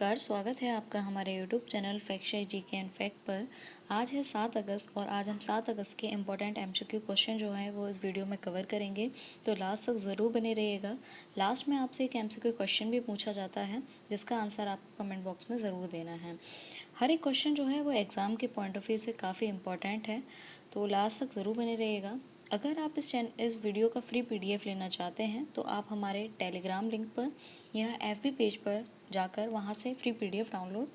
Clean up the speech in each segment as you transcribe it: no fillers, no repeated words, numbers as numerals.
नमस्कार, स्वागत है आपका हमारे YouTube channel fact GK and fact पर। आज है 7 अगस्त और आज हम 7 अगस्त के इम्पोर्टेंट एमसीक्यू क्वेश्चन जो हैं वो इस वीडियो में कवर करेंगे, तो लास्ट तक ज़रूर बने रहिएगा। लास्ट में आपसे एक एमसीक्यू क्वेश्चन भी पूछा जाता है जिसका आंसर आपको कमेंट बॉक्स में ज़रूर देना है। हर एक क्वेश्चन जो है वो एग्ज़ाम के पॉइंट ऑफ व्यू से काफ़ी इंपॉर्टेंट है, तो लास्ट तक ज़रूर बने रहिएगा। अगर आप इस वीडियो का फ्री पीडीएफ लेना चाहते हैं तो आप हमारे टेलीग्राम लिंक पर या एफबी पेज पर जाकर वहां से फ्री पीडीएफ डाउनलोड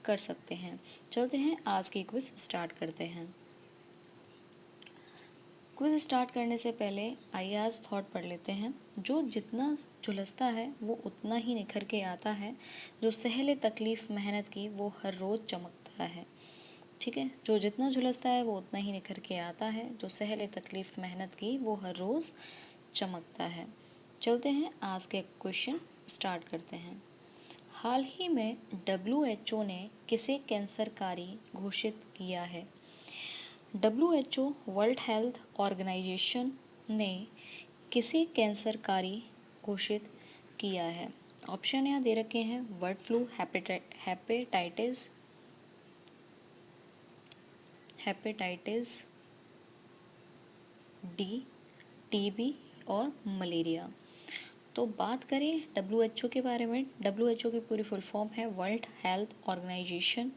कर सकते हैं। चलते हैं, आज की क्विज स्टार्ट करते हैं। क्विज स्टार्ट करने से पहले आइए आज थॉट पढ़ लेते हैं। जो जितना झुलसता है वो उतना ही निखर के आता है, जो सहले तकलीफ मेहनत की वो हर रोज़ चमकता है। ठीक है, जो जितना झुलसता है वो उतना ही निखर के आता है, जो सहले तकलीफ मेहनत की वो हर रोज़ चमकता है। चलते हैं, आज के क्वेश्चन स्टार्ट करते हैं। हाल ही में WHO ने किसे कैंसरकारी घोषित किया है? WHO वर्ल्ड हेल्थ ऑर्गेनाइजेशन ने किसे कैंसरकारी घोषित किया है? ऑप्शन यहाँ दे रखे हैं, bird flu, hepatitis D, TB और मलेरिया। तो बात करें WHO के बारे में, WHO की पूरी फुल फॉर्म है वर्ल्ड हेल्थ ऑर्गेनाइजेशन।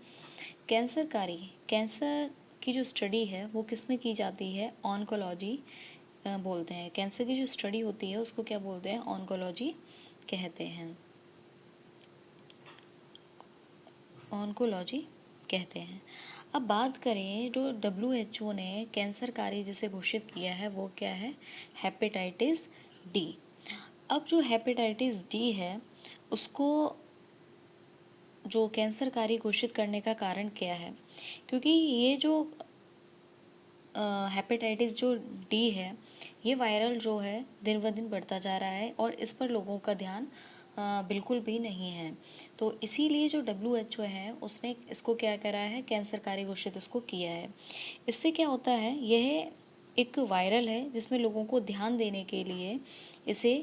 कैंसर की जो स्टडी है वो किस में की जाती है? ऑन्कोलॉजी बोलते हैं। कैंसर की जो स्टडी होती है उसको क्या बोलते हैं? ऑन्कोलॉजी कहते हैं। ऑन्कोलॉजी कहते हैं। अब बात करें, जो WHO ने कैंसरकारी जिसे घोषित किया है वो क्या है? Hepatitis D. अब जो हेपेटाइटिस डी है उसको जो कैंसरकारी घोषित करने का कारण क्या है? क्योंकि ये जो हेपेटाइटिस जो डी है ये वायरल जो है दिन ब दिन बढ़ता जा रहा है और इस पर लोगों का ध्यान बिल्कुल भी नहीं है। तो इसीलिए जो WHO है उसने इसको क्या करा है? कैंसरकारी घोषित इसको किया है। इससे क्या होता है, यह एक वायरल है जिसमें लोगों को ध्यान देने के लिए इसे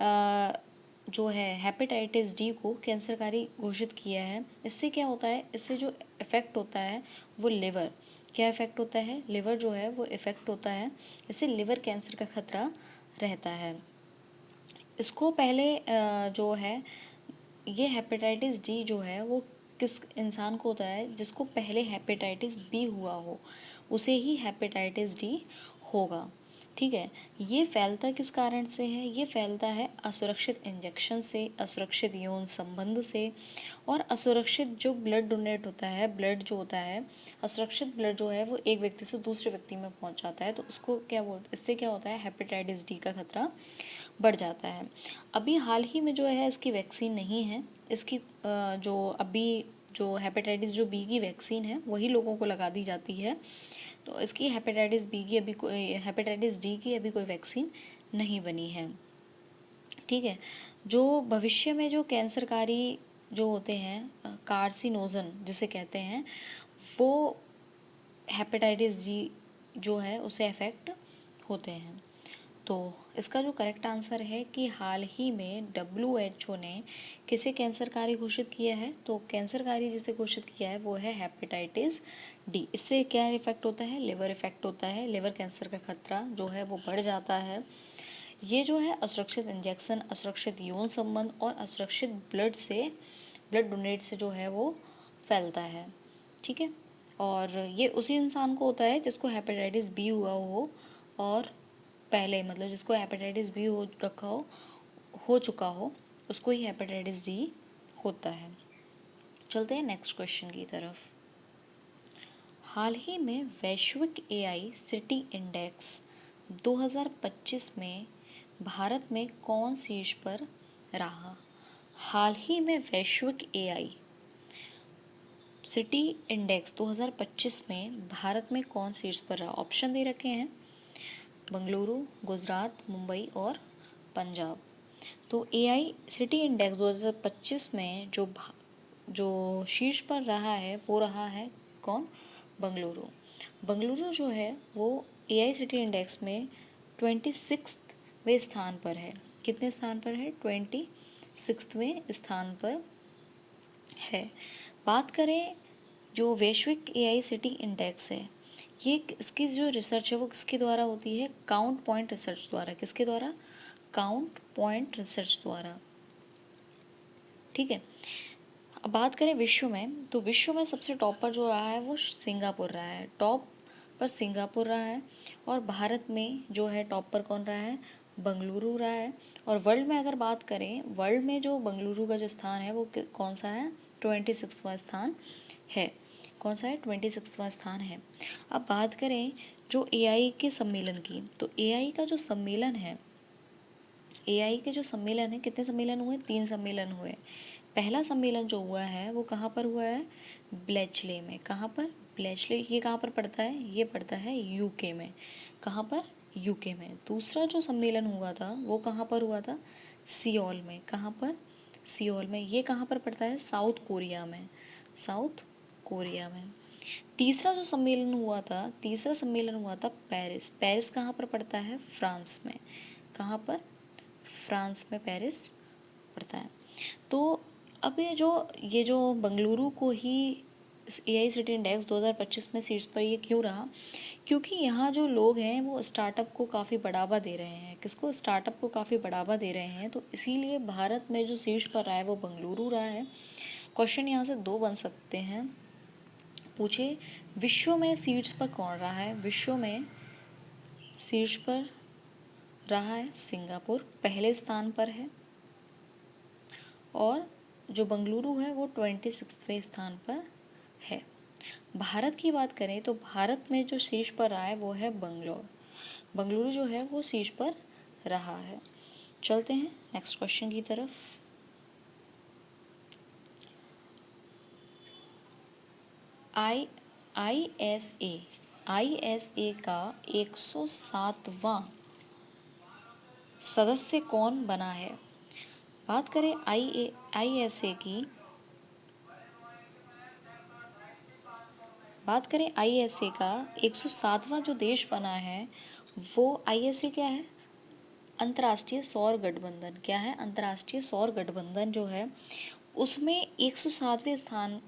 जो है हेपेटाइटिस डी को कैंसरकारी घोषित किया है। इससे क्या होता है, इससे जो इफ़ेक्ट होता है वो लिवर, क्या इफ़ेक्ट होता है? लिवर जो है वो इफ़ेक्ट होता है, इससे लिवर कैंसर का खतरा रहता है। इसको पहले जो है ये हेपेटाइटिस डी जो है वो किस इंसान को होता है? जिसको पहले हेपेटाइटिस बी हुआ हो उसे ही हेपेटाइटिस डी होगा। ठीक है, ये फैलता किस कारण से है? ये फैलता है असुरक्षित इंजेक्शन से, असुरक्षित यौन संबंध से और असुरक्षित जो ब्लड डोनेट होता है, ब्लड जो होता है, असुरक्षित ब्लड जो है वो एक व्यक्ति से दूसरे व्यक्ति में पहुंच जाता है, तो उसको क्या बोलते, इससे क्या होता है? हेपेटाइटिस डी का खतरा बढ़ जाता है। अभी हाल ही में जो है इसकी वैक्सीन नहीं है। इसकी जो अभी जो हेपेटाइटिस जो बी की वैक्सीन है वही लोगों को लगा दी जाती है। तो इसकी हेपेटाइटिस बी की अभी कोई, हेपेटाइटिस डी की अभी कोई वैक्सीन नहीं बनी है। ठीक है, जो भविष्य में जो कैंसरकारी जो होते हैं कार्सिनोजन जिसे कहते हैं, वो हेपेटाइटिस डी जो है उसे अफेक्ट होते हैं। तो इसका जो करेक्ट आंसर है कि हाल ही में WHO ने किसे कैंसरकारी घोषित किया है? तो कैंसरकारी जिसे घोषित किया है वो है हेपेटाइटिस डी। इससे क्या इफेक्ट होता है? लिवर इफेक्ट होता है, लिवर कैंसर का खतरा जो है वो बढ़ जाता है। ये जो है असुरक्षित इंजेक्शन, असुरक्षित यौन संबंध और असुरक्षित ब्लड डोनेट से जो है वो फैलता है। ठीक है, और ये उसी इंसान को होता है जिसको हेपेटाइटिस बी हुआ हो और पहले मतलब जिसको हेपेटाइटिस बी हो चुका हो उसको ही हेपेटाइटिस डी होता है। चलते हैं नेक्स्ट क्वेश्चन की तरफ। हाल ही में वैश्विक एआई सिटी इंडेक्स 2025 में भारत में कौन शीर्ष पर रहा? हाल ही में वैश्विक एआई सिटी इंडेक्स 2025 में भारत में कौन शीर्ष पर रहा? ऑप्शन दे रखे हैं, बंगलुरु, गुजरात, मुंबई और पंजाब। तो एआई सिटी इंडेक्स 2025 में जो शीर्ष पर रहा है वो रहा है कौन? बंगलुरु। बंगलुरु जो है वो एआई सिटी इंडेक्स में 26वें स्थान पर है। कितने स्थान पर है? 26वें स्थान पर है। बात करें जो वैश्विक एआई सिटी इंडेक्स है, ये इसकी जो रिसर्च है वो किसके द्वारा होती है? काउंट पॉइंट रिसर्च द्वारा। किसके द्वारा? काउंट पॉइंट रिसर्च द्वारा। ठीक है। अब बात करें विश्व में, तो विश्व में सबसे टॉप पर जो रहा है वो सिंगापुर रहा है। टॉप पर सिंगापुर रहा है। और भारत में जो है टॉप पर कौन रहा है? बंगलुरु रहा है। और वर्ल्ड में अगर बात करें, वर्ल्ड में जो बंगलुरु का जो स्थान है वो कौन सा है? 26वां स्थान है। कौन सा है? 26वां स्थान है। अब बात करें जो एआई के सम्मेलन की, तो एआई का जो सम्मेलन है, एआई के जो सम्मेलन है, कितने सम्मेलन हुए? 3 सम्मेलन हुए। पहला सम्मेलन जो हुआ है वो कहाँ पर हुआ है? ब्लेचले में। कहाँ पर? ब्लेचले। ये कहाँ पर पड़ता है? ये पड़ता है यूके में। कहाँ पर? यूके में। दूसरा जो सम्मेलन हुआ था वो कहाँ पर हुआ था? सियोल में। कहाँ पर? सियोल में। ये कहाँ पर पड़ता है? साउथ कोरिया में। साउथ कोरिया में। तीसरा जो सम्मेलन हुआ था, तीसरा सम्मेलन हुआ था पेरिस। पेरिस कहाँ पर पड़ता है? फ्रांस में। कहाँ पर? फ्रांस में पेरिस पड़ता है। तो अब ये जो बंगलुरु को ही एआई सिटी इंडेक्स 2025 में शीर्ष पर ये क्यों रहा? क्योंकि यहाँ जो लोग हैं वो स्टार्टअप को काफ़ी बढ़ावा दे रहे हैं। किसको? स्टार्टअप को काफ़ी बढ़ावा दे रहे हैं। तो इसीलिए भारत में जो शीर्ष पर रहा है वो बंगलुरु रहा है। क्वेश्चन यहाँ से 2 बन सकते हैं। पूछे विश्व में शीर्ष पर कौन रहा है? विश्व में शीर्ष पर रहा है सिंगापुर, पहले स्थान पर है। और जो बंगलुरु है वो 26वें स्थान पर है। भारत की बात करें तो भारत में जो शीर्ष पर रहा है वो है बंगलोर। बंगलुरु जो है वो शीर्ष पर रहा है। चलते हैं नेक्स्ट क्वेश्चन की तरफ। आई आईएसए का 107वां सदस्य कौन बना है? बात करें आईएसए की, बात करें आईएसए का 107वां जो देश बना है वो आईएसए क्या है? अंतर्राष्ट्रीय सौर गठबंधन। क्या है? अंतर्राष्ट्रीय सौर गठबंधन जो है उसमें 107वें स्थान,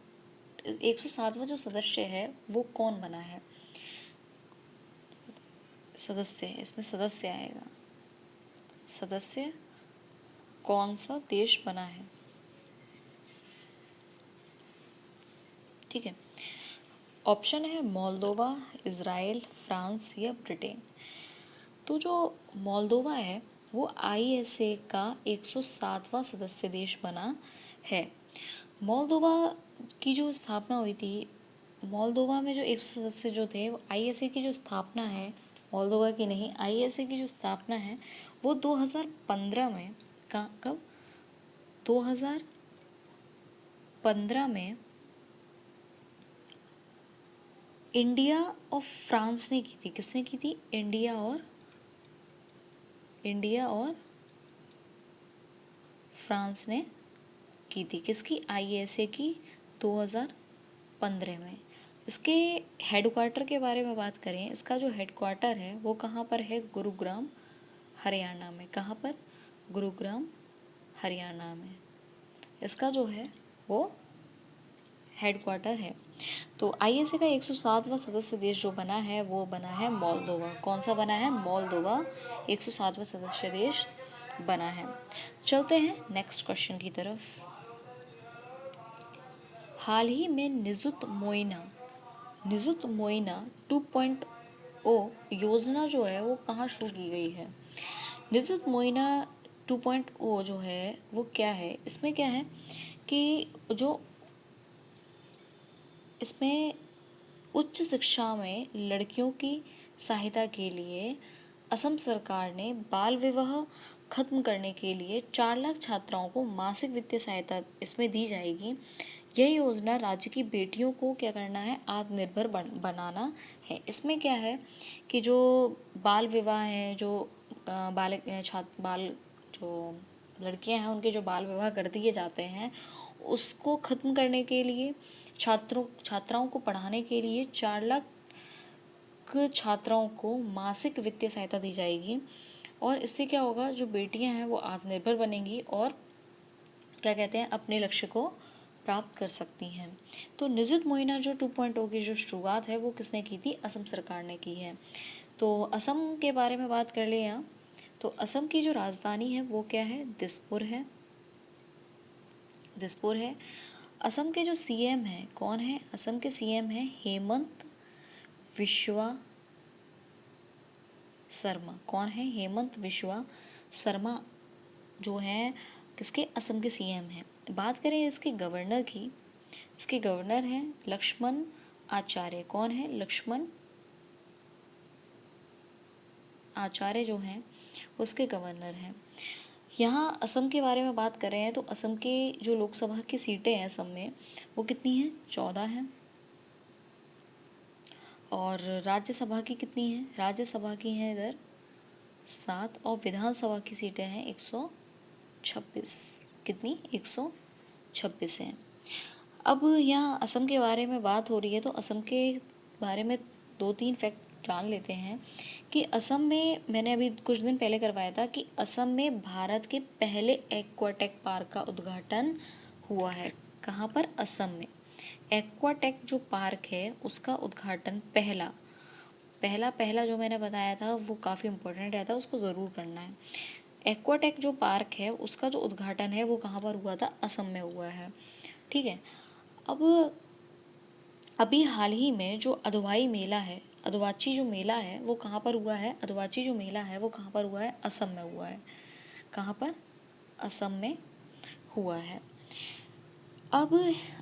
107वां जो सदस्य है वो कौन बना है? सदस्य है, इसमें सदस्य आएगा। सदस्य कौन सा देश बना है? ठीक है। ऑप्शन है मोल्दोवा, इज़राइल, फ्रांस या ब्रिटेन। तो जो मोल्दोवा है वो आईएसए का 107वां सदस्य देश बना है। मोल्दोवा की जो स्थापना हुई थी, मोल्दोवा में जो 100 सदस्य जो थे वो आईएसए की जो स्थापना है, मोल्दोवा की नहीं, आईएसए की जो स्थापना है वो 2015 में, कब? 2015 में इंडिया और फ्रांस ने की थी। किसने की थी? इंडिया और फ्रांस ने की थी। किसकी? आईएसए की 2015 में। इसके हेडक्वार्टर के बारे में बात करें, इसका जो हेडक्वार्टर है वो कहाँ पर है? गुरुग्राम, हरियाणा में। कहाँ पर? गुरुग्राम, हरियाणा में इसका जो है वो हेडक्वार्टर है। तो आईएसए का 107वां सदस्य देश जो बना है वो बना है मोल्दोवा। कौन सा बना है? मोल्दोवा 107वां सदस्य देश बना है। चलते हैं नेक्स्ट क्वेश्चन की तरफ। हाल ही में निजुत मोइना 2.0 योजना जो है वो कहाँ शुरू की गई है? निजुत मोइना 2.0 जो है वो क्या है? इसमें क्या है कि जो इसमें उच्च शिक्षा में लड़कियों की सहायता के लिए असम सरकार ने बाल विवाह खत्म करने के लिए 4 लाख छात्राओं को मासिक वित्तीय सहायता इसमें दी जाएगी। यह योजना राज्य की बेटियों को क्या करना है? आत्मनिर्भर बनाना है। इसमें क्या है कि जो बाल विवाह हैं, जो बाल जो लड़कियां हैं उनके जो बाल विवाह कर दिए जाते हैं उसको खत्म करने के लिए, छात्राओं को पढ़ाने के लिए 4 लाख छात्राओं को मासिक वित्तीय सहायता दी जाएगी। और इससे क्या होगा? जो बेटियां हैं वो आत्मनिर्भर बनेंगी और क्या कहते हैं, अपने लक्ष्य को प्राप्त कर सकती हैं। तो निजुत मोइना जो 2.0 की जो शुरुआत है वो किसने की थी? असम सरकार ने की है। तो असम के बारे में बात कर ले यहाँ, तो असम की जो राजधानी है वो क्या है? दिसपुर है। दिसपुर है। असम के जो सीएम हैं कौन है? असम के सीएम हैं हेमंत विश्वा शर्मा। कौन है? हेमंत विश्वा शर्मा जो हैं किसके? असम के सीएम हैं। बात करें इसके गवर्नर की, इसके गवर्नर हैं लक्ष्मण आचार्य। कौन है? लक्ष्मण आचार्य जो हैं उसके गवर्नर हैं। यहाँ असम के बारे में बात कर रहे हैं तो असम के जो लोकसभा की सीटें हैं असम में वो कितनी हैं? 14 हैं। और राज्यसभा की कितनी हैं? राज्यसभा की हैं इधर 7 और विधानसभा की सीटें हैं 126। कितनी? 126 हैं। अब यहाँ असम के बारे में बात हो रही है तो असम के बारे में 2-3 फैक्ट जान लेते हैं कि असम में मैंने अभी कुछ दिन पहले करवाया था कि असम में भारत के पहले एक्वाटेक पार्क का उद्घाटन हुआ है। कहाँ पर? असम में। एक्वाटेक जो पार्क है उसका उद्घाटन पहला पहला पहला जो मैंने बताया था वो काफ़ी इम्पोर्टेंट रहता है, उसको ज़रूर करना है। एक्वाटेक जो पार्क है उसका जो उद्घाटन है वो कहाँ पर हुआ था? असम में हुआ है। ठीक है। अब अभी हाल ही में जो अदवाई मेला है, अदवाची जो मेला है वो कहाँ पर हुआ है? अदवाची जो मेला है वो कहाँ पर हुआ है? असम में हुआ है। कहाँ पर? असम में हुआ है। अब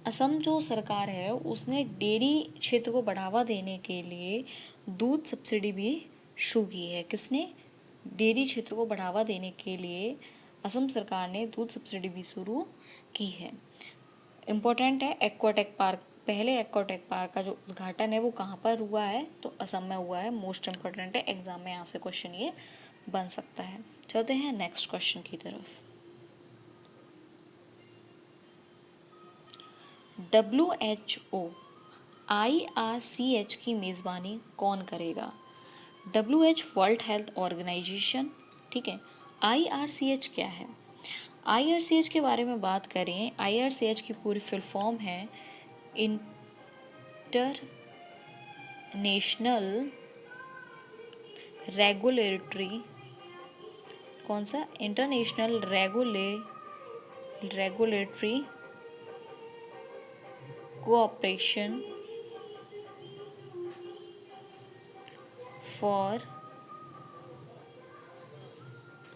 असम जो सरकार है उसने डेयरी क्षेत्र को बढ़ावा देने के लिए दूध सब्सिडी भी शुरू की है। किसने? डेयरी क्षेत्र को बढ़ावा देने के लिए असम सरकार ने दूध सब्सिडी भी शुरू की है। इम्पोर्टेंट है एक्वाटेक पार्क, पहले एक्वाटेक पार्क का जो उद्घाटन है वो कहाँ पर हुआ है? तो असम में हुआ है। मोस्ट इम्पोर्टेंट है, एग्जाम में यहाँ से क्वेश्चन ये बन सकता है। चलते हैं नेक्स्ट क्वेश्चन की तरफ। WHO IRCH की मेज़बानी कौन करेगा? WH world health organisation. ठीक है। IRCH क्या है? IRCH के बारे में बात करें, IRCH की पूरी फुल फॉर्म है इंटरनेशनल रेगुलेटरी, कौन सा? International regulatory cooperation for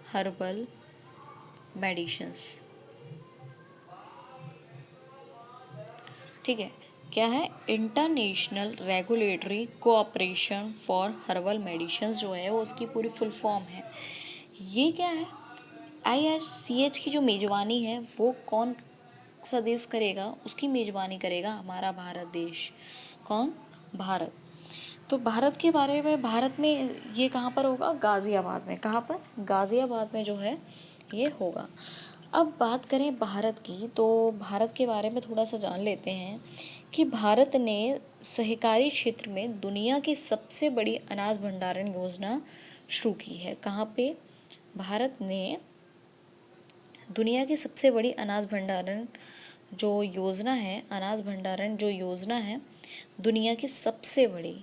herbal medicines. ठीक है। क्या है? International regulatory cooperation for herbal medicines जो है वो उसकी पूरी फुल फॉर्म है। ये क्या है? IRCH की जो मेज़बानी है वो कौन सा देश करेगा? उसकी मेज़बानी करेगा हमारा भारत देश। कौन? भारत। तो भारत के बारे में, भारत में ये कहाँ पर होगा? गाज़ियाबाद में। कहाँ पर? गाज़ियाबाद में जो है ये होगा। अब बात करें भारत की तो भारत के बारे में थोड़ा सा जान लेते हैं कि भारत ने सहकारी क्षेत्र में दुनिया की सबसे बड़ी अनाज भंडारण योजना शुरू की है। कहाँ पे? भारत ने दुनिया की सबसे बड़ी अनाज भंडारण जो योजना है, अनाज भंडारण जो योजना है दुनिया की सबसे बड़ी,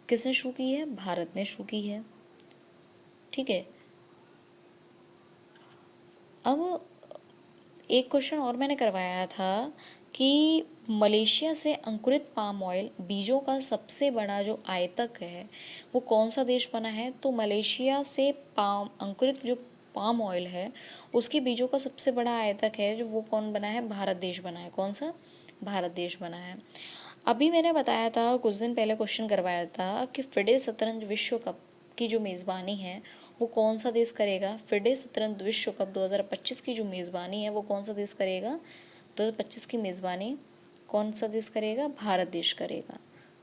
किसने शुरू की है? भारत ने शुरू की है। ठीक है। अब एक क्वेश्चन और मैंने करवाया था कि मलेशिया से अंकुरित पाम ऑयल बीजों का सबसे बड़ा जो आयातक है वो कौन सा देश बना है? तो मलेशिया से पाम अंकुरित जो पाम ऑयल है उसके बीजों का सबसे बड़ा आयातक है जो वो कौन बना है? भारत देश बना है। कौन सा? भारत देश बना है। अभी मैंने बताया था, कुछ दिन पहले क्वेश्चन करवाया था कि फिडे शतरंज विश्व कप की जो मेज़बानी है वो कौन सा देश करेगा? फिडे शतरंज विश्व कप 2025 की जो मेज़बानी है वो कौन सा देश करेगा? 2025 की मेज़बानी कौन सा देश करेगा? भारत देश करेगा।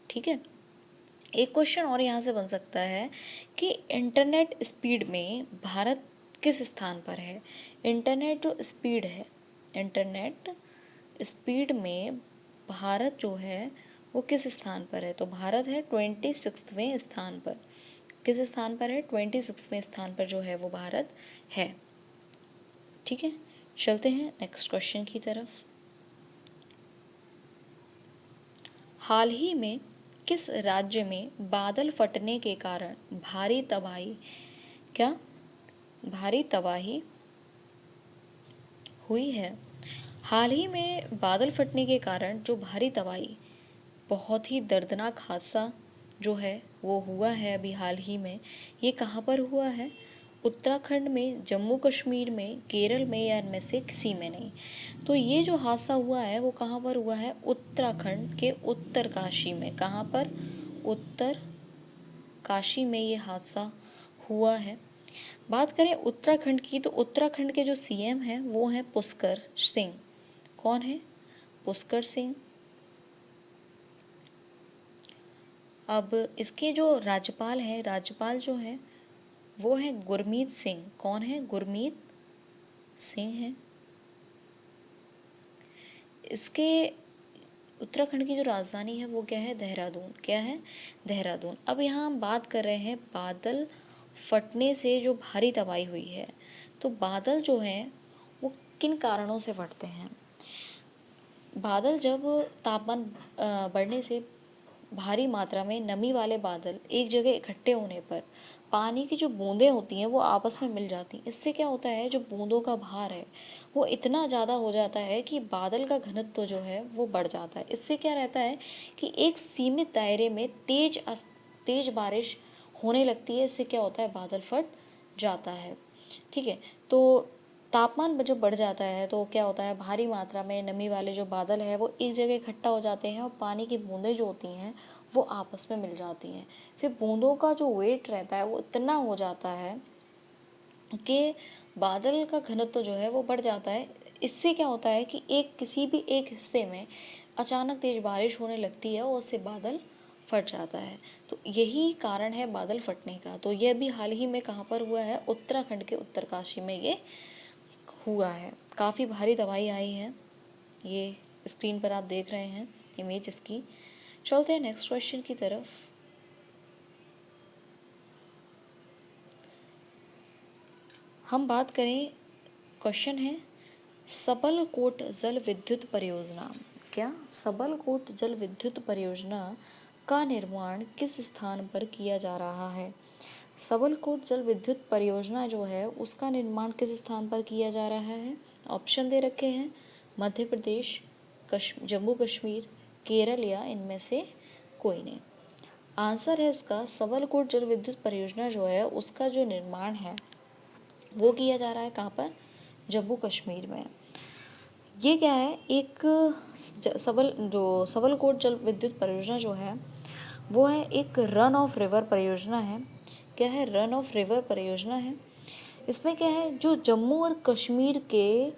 ठीक है। एक क्वेश्चन और यहाँ से बन सकता है कि इंटरनेट स्पीड में भारत किस स्थान पर है? इंटरनेट जो स्पीड है, इंटरनेट स्पीड में भारत जो है वो किस स्थान पर है? तो भारत है 26वें स्थान पर। किस स्थान पर है? 26वें स्थान पर जो है वो भारत है। ठीक है। चलते हैं नेक्स्ट क्वेश्चन की तरफ। हाल ही में किस राज्य में बादल फटने के कारण भारी तबाही क्या भारी तबाही हुई है? हाल ही में बादल फटने के कारण जो भारी तबाही, बहुत ही दर्दनाक हादसा जो है वो हुआ है अभी हाल ही में, ये कहाँ पर हुआ है? उत्तराखंड में, जम्मू कश्मीर में, केरल में, या इनमें से किसी में नहीं। तो ये जो हादसा हुआ है वो कहाँ पर हुआ है? उत्तराखंड के उत्तरकाशी में। कहाँ पर? उत्तर काशी में ये हादसा हुआ है। बात करें उत्तराखंड की, तो उत्तराखंड के जो सीएम हैं वो हैं पुष्कर सिंह। कौन है? पुष्कर सिंह। अब इसके जो राज्यपाल हैं, राज्यपाल जो हैं वो हैं गुरमीत सिंह। कौन है? गुरमीत सिंह हैं। इसके उत्तराखंड की जो राजधानी है वो क्या है? देहरादून। क्या है? देहरादून। अब यहाँ हम बात कर रहे हैं बादल फटने से जो भारी तबाही हुई है। तो बादल जो हैं वो किन कारणों से फटते हैं? बादल जब तापमान बढ़ने से भारी मात्रा में नमी वाले बादल एक जगह इकट्ठे होने पर पानी की जो बूंदें होती हैं वो आपस में मिल जाती हैं। इससे क्या होता है, जो बूंदों का भार है वो इतना ज़्यादा हो जाता है कि बादल का घनत्व जो है वो बढ़ जाता है। इससे क्या रहता है कि एक सीमित दायरे में तेज बारिश होने लगती है। इससे क्या होता है? बादल फट जाता है। ठीक है। तो तापमान जब बढ़ जाता है तो क्या होता है, भारी मात्रा में नमी वाले जो बादल है वो एक जगह इकट्ठा हो जाते हैं और पानी की बूंदें जो होती हैं वो आपस में मिल जाती हैं। फिर बूंदों का जो वेट रहता है वो इतना हो जाता है कि बादल का घनत्व जो है वो बढ़ जाता है। इससे क्या होता है कि किसी भी एक हिस्से में अचानक तेज बारिश होने लगती है और उससे बादल फट जाता है। तो यही कारण है बादल फटने का। तो यह भी हाल ही में कहाँ पर हुआ है? उत्तराखंड के उत्तरकाशी में ये हुआ है। काफ़ी भारी तबाही आई है। ये स्क्रीन पर आप देख रहे हैं इमेज इसकी। चलते हैं नेक्स्ट क्वेश्चन की तरफ। हम बात करें, क्वेश्चन है सबलकोट जल विद्युत परियोजना। क्या? सबलकोट जल विद्युत परियोजना का निर्माण किस स्थान पर किया जा रहा है? सबलकोट जल विद्युत परियोजना जो है उसका निर्माण किस स्थान पर किया जा रहा है? ऑप्शन दे रखे हैं, मध्य प्रदेश, जम्मू कश्मीर, केरल, या इनमें से कोई नहीं। आंसर है इसका सबलकोट जल विद्युत परियोजना जो है उसका जो निर्माण है वो किया जा रहा है कहाँ पर? जम्मू कश्मीर में। ये क्या है, एक सबलकोट जल विद्युत परियोजना जो है वो है एक रन ऑफ रिवर परियोजना है। क्या है? रन ऑफ रिवर परियोजना है। इसमें क्या है, जो जम्मू और कश्मीर के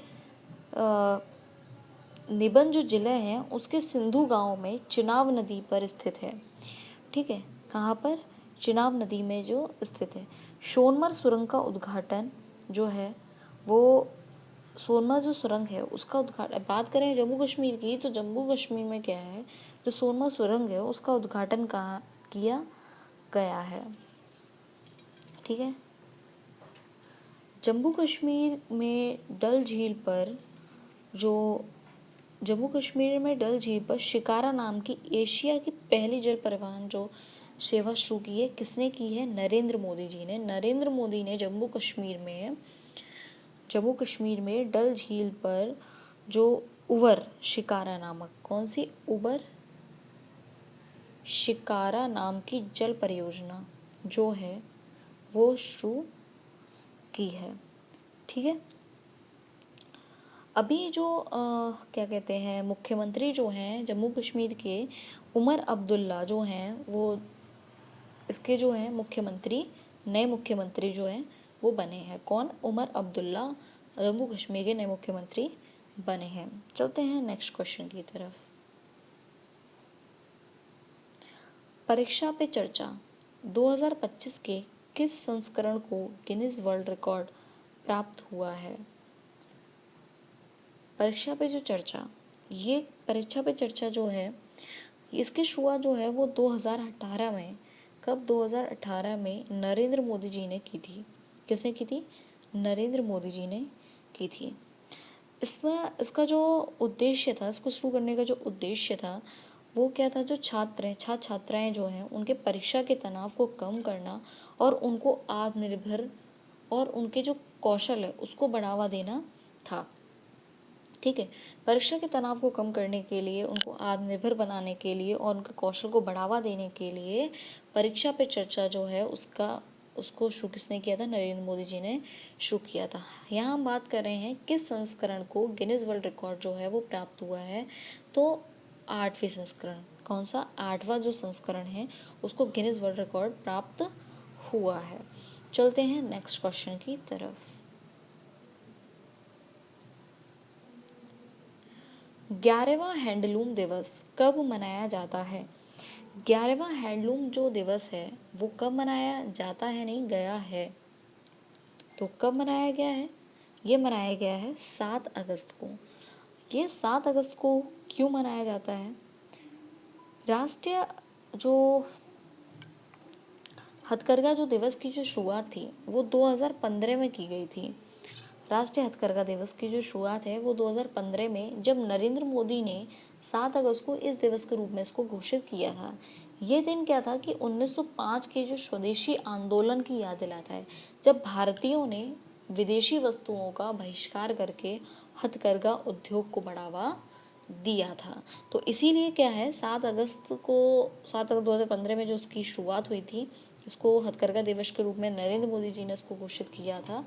निबंध जो जिले हैं उसके सिंधु गांव में चिनाब नदी पर स्थित है। ठीक है। कहाँ पर? चिनाब नदी में जो स्थित है। सोनमर्ग सुरंग का उद्घाटन जो है वो, सोनमर्ग जो सुरंग है उसका उद्घाटन, बात करें जम्मू कश्मीर की, तो जम्मू कश्मीर में क्या है, जो सोनमर्ग सुरंग है उसका उद्घाटन कहाँ किया गया है? ठीक है। जम्मू कश्मीर में डल झील पर जो जम्मू कश्मीर में डल झील पर शिकारा नाम की एशिया की पहली जल परिवहन जो सेवा शुरू की है, किसने की है? नरेंद्र मोदी जी ने। नरेंद्र मोदी ने जम्मू कश्मीर में डल झील पर जो उबर शिकारा नामक, कौन सी? उबर शिकारा नाम की जल परियोजना जो है वो शुरू की है। ठीक है। अभी जो क्या कहते हैं, मुख्यमंत्री जो हैं जम्मू कश्मीर के, उमर अब्दुल्ला जो हैं, वो इसके जो हैं मुख्यमंत्री, नए मुख्यमंत्री जो हैं वो बने हैं। कौन? उमर अब्दुल्ला जम्मू कश्मीर के नए मुख्यमंत्री बने हैं। चलते हैं नेक्स्ट क्वेश्चन की तरफ। परीक्षा पे चर्चा 2025 के किस संस्करण को गिनीज वर्ल्ड रिकॉर्ड प्राप्त हुआ है? परीक्षा पे जो चर्चा, ये परीक्षा पे चर्चा जो है इसकी शुरुआत जो है वो 2018 में, कब? 2018 में नरेंद्र मोदी जी ने की थी। किसने की थी? नरेंद्र मोदी जी ने की थी। इसमें इसका जो उद्देश्य था, इसको शुरू करने का जो उद्देश्य था वो क्या था, जो छात्र हैं, छात्र छात्राएं जो हैं, उनके परीक्षा के तनाव को कम करना और उनको आत्मनिर्भर और उनके जो कौशल है उसको बढ़ावा देना था। ठीक है, परीक्षा के तनाव को कम करने के लिए, उनको आत्मनिर्भर बनाने के लिए और उनके कौशल को बढ़ावा देने के लिए परीक्षा पे चर्चा जो है उसको शुरू किसने किया था? नरेंद्र मोदी जी ने शुरू किया था। यहाँ हम बात कर रहे हैं किस संस्करण को गिनीज वर्ल्ड रिकॉर्ड जो है वो प्राप्त हुआ है? तो 8वें संस्करण। कौन सा? 8वां जो संस्करण है उसको गिनीज वर्ल्ड रिकॉर्ड प्राप्त हुआ है। चलते हैं नेक्स्ट क्वेश्चन की तरफ। 11वां हैंडलूम दिवस कब मनाया जाता है? 11वां हैंडलूम जो दिवस है वो कब मनाया जाता है, नहीं गया है, तो कब मनाया गया है? ये मनाया गया है 7 अगस्त को। ये 7 अगस्त को क्यों मनाया जाता है? राष्ट्रीय जो हथकरघा जो दिवस की जो शुरुआत थी वो 2015 में की गई थी। राष्ट्रीय हथकरघा दिवस की जो शुरुआत है वो 2015 में, जब नरेंद्र मोदी ने 7 अगस्त को इस दिवस के रूप में इसको घोषित किया था। ये दिन क्या था कि 1905 के जो स्वदेशी आंदोलन की याद दिलाता है, जब भारतीयों ने विदेशी वस्तुओं का बहिष्कार करके हथकरघा उद्योग को बढ़ावा दिया था। तो इसीलिए क्या है, 7 अगस्त 2015 में जो उसकी शुरुआत हुई थी, इसको हथकरघा दिवस के रूप में नरेंद्र मोदी जी ने इसको घोषित किया था।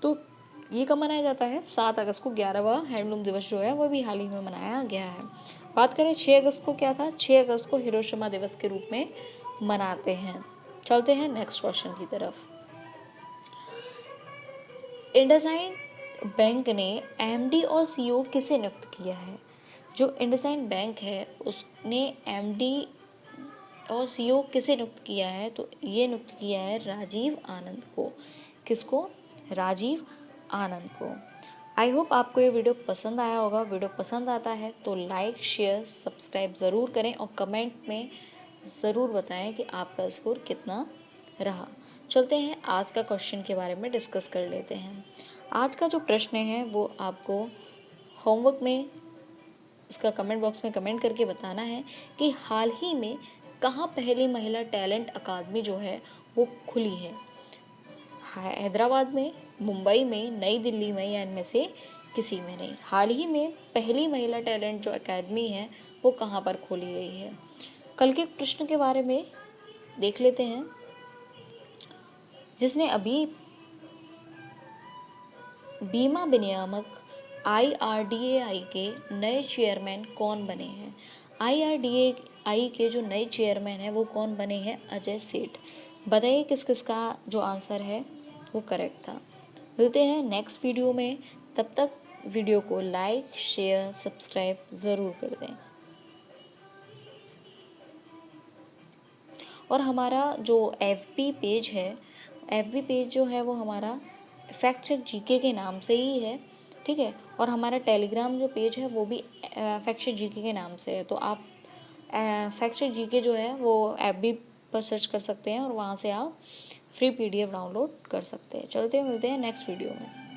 तो ये कब मनाया जाता है? 7 अगस्त को। 11वां हैंडलूम दिवस जो है वो भी हाल ही में मनाया गया है। बात करें 6 अगस्त को, क्या था? 6 अगस्त को हिरोशिमा दिवस के रूप में मनाते हैं। चलते हैं नेक्स्ट क्वेश्चन की तरफ। इंडसइंड बैंक ने एमडी और सीईओ किसे नियुक्त किया है? जो इंडसइंड बैंक है उसने एमडी और सीईओ किसे नियुक्त किया है? तो ये नियुक्त किया है राजीव आनंद को। किसको? राजीव आनंद को। आई होप आपको ये वीडियो पसंद आया होगा। वीडियो पसंद आता है तो लाइक, शेयर, सब्सक्राइब ज़रूर करें और कमेंट में ज़रूर बताएं कि आपका स्कोर कितना रहा। चलते हैं आज का क्वेश्चन के बारे में डिस्कस कर लेते हैं। आज का जो प्रश्न है वो आपको होमवर्क में इसका कमेंट बॉक्स में कमेंट करके बताना है कि हाल ही में कहाँ पहली महिला टैलेंट अकादमी जो है वो खुली है? हैदराबाद में, मुंबई में, नई दिल्ली में, या इनमें से किसी में नहीं। हाल ही में पहली महिला टैलेंट जो अकादमी है वो कहाँ पर खोली गई है? कल के प्रश्न के बारे में देख लेते हैं। जिसने अभी बीमा विनियामक IRDAI के नए चेयरमैन कौन बने हैं? IRDAI के जो नए चेयरमैन हैं वो कौन बने हैं? अजय सेठ। बताइए किस किस का जो आंसर है वो करेक्ट था। मिलते हैं नेक्स्ट वीडियो में, तब तक वीडियो को लाइक, शेयर, सब्सक्राइब ज़रूर कर दें। और हमारा जो FB पेज है, FB पेज जो है वो हमारा फैक्ट चेक GK के नाम से ही है। ठीक है, और हमारा टेलीग्राम जो पेज है वो भी फैक्ट चेक GK के नाम से है। तो आप फैक्ट चेक GK जो है वो FB पर सर्च कर सकते हैं और वहाँ से आप फ्री PDF डाउनलोड कर सकते हैं। चलते मिलते हैं नेक्स्ट वीडियो में।